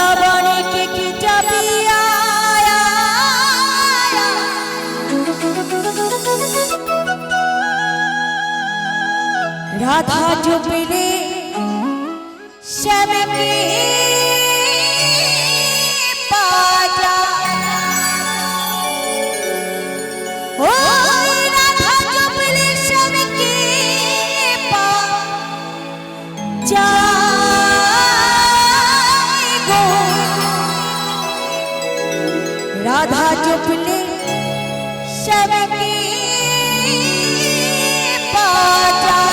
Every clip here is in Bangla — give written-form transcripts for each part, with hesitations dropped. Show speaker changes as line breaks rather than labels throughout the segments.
বৃন্দাবনে কে কি যাবিয়া রাধা জপিলে শ্যামকে পাজা ও রাধা জপিলে শ্যামকে পাজা গো রাধা জপিলে শ্যামকে পাজা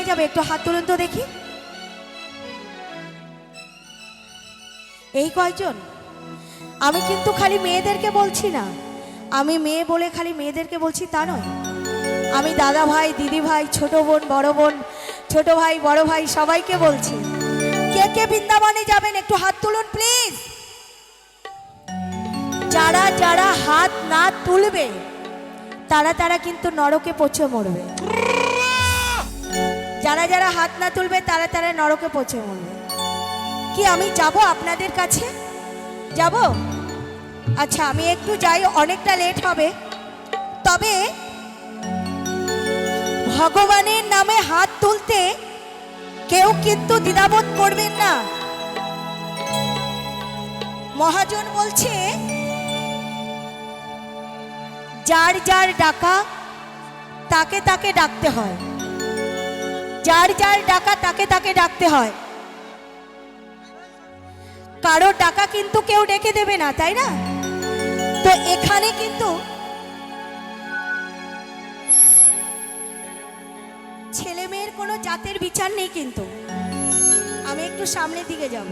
কে যাবে একটু হাত তুলুন তো দেখি। এই কয়জন? আমি কিন্তু খালি মেয়েদেরকে বলছি না, আমি মেয়ে বলে খালি মেয়েদেরকে বলছি তা নয়, আমি দাদা ভাই, দিদি ভাই, ছোট বোন, বড় বোন, ছোট ভাই, বড় ভাই সবাইকে বলছি। কে কে বৃন্দাবনে যাবেন একটু হাত তুলুন প্লিজ। যারা যারা হাত না তুলবে তারা তারা কিন্তু নরকে পচে মরবে। যারা যারা হাত না তুলবে তারা তারা নরকে পচে মরবে। কি আমি যাব আপনাদের কাছে? যাব? আচ্ছা আমি একটু যাই, অনেকটা লেট হবে। তবে ভগবানের নামে হাত তুলতে কেউ কিন্তু দ্বিধাবোধ করবেন না। মহাজন বলছে যার যার ডাকা তাকে তাকে ডাকতে হয়, যার যার ডাকা তাকে তাকে ডাকতে হয়। কারো ডাকা কিন্তু কেউ ডেকে দেবে না, তাই না? তো এখানে কিন্তু ছেলে মেয়ের কোনো জাতের বিচার নেই। কিন্তু আমি একটু সামনের দিকে যাব।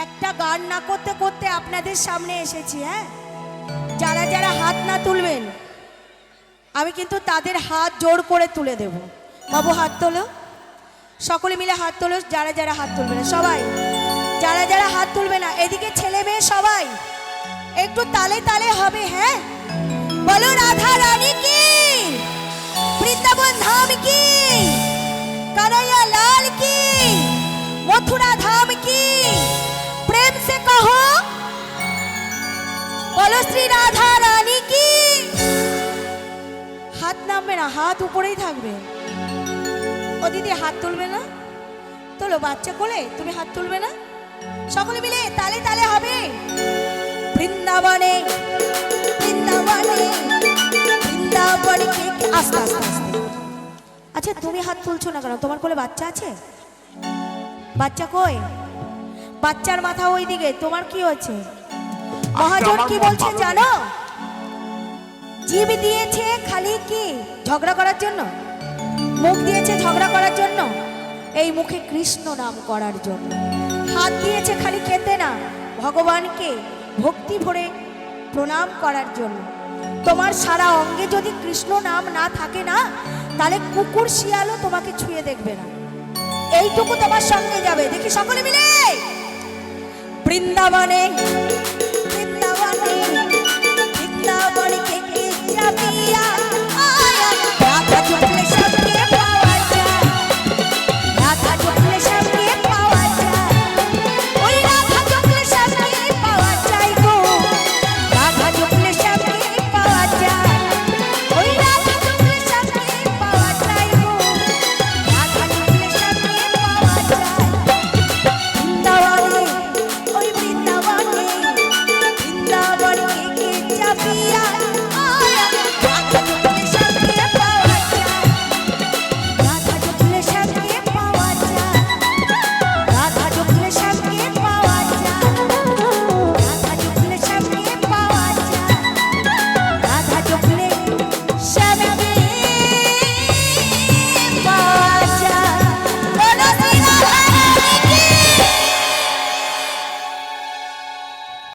একটা গান না করতে করতে আপনাদের সামনে এসেছি। হ্যাঁ, যারা যারা হাত না তুলবেন আমি কিন্তু তাদের হাত জোর করে তুলে দেব। বাবু হাত তোলো, সকলে মিলে হাত তোলো। যারা যারা হাত তুলবে না সবাই, যারা যারা হাত তুলবে না এদিকে ছেলে মেয়ে সবাই একটু তালে তালে হবে। হ্যাঁ, বলো রাধা রানী কি, বৃন্দাবন ধাম কি, कन्हैया लाल की, मथुरा धाम की, प्रेम से कहो बोलो श्री राधा रानी की। हाथ नामবে না, হাত উপরেই থাকবে। ও দিদি হাত তুলবে না? তোলো, বাচ্চা কোলে, তুমি হাত তুলবে না? সকলে মিলে তালে তালে হবে। বৃন্দাবনে বৃন্দাবনে বৃন্দাবনে। আস্তে আস্তে আস্তে। আচ্ছা তুমি হাত তুলছো না কেন? তোমার কোলে বাচ্চা আছে? বাচ্চা কই? বাচ্চার মাথা ওই দিকে। তোমার কি হচ্ছে? মহাজন কি বলছে জানো? জীব দিয়েছে খালি কি ঝগড়া করার জন্য, মুখ দিয়েছে ঝগড়া করার জন্য, এই মুখে কৃষ্ণ নাম করার জন্য। হাত দিয়েছে খালি খেতে না, ভগবানকে ভক্তি ভরে প্রণাম করার জন্য। তোমার সারা অঙ্গে যদি কৃষ্ণ নাম না থাকে না, তাহলে কুকুর শিয়ালও তোমাকে ছুঁয়ে দেখবে না। এইটুকু তোমার সঙ্গে যাবে। দেখি সকলে মিলে বৃন্দাবনে বৃন্দাবনে বৃন্দাবনে কে কে যাবিয়া।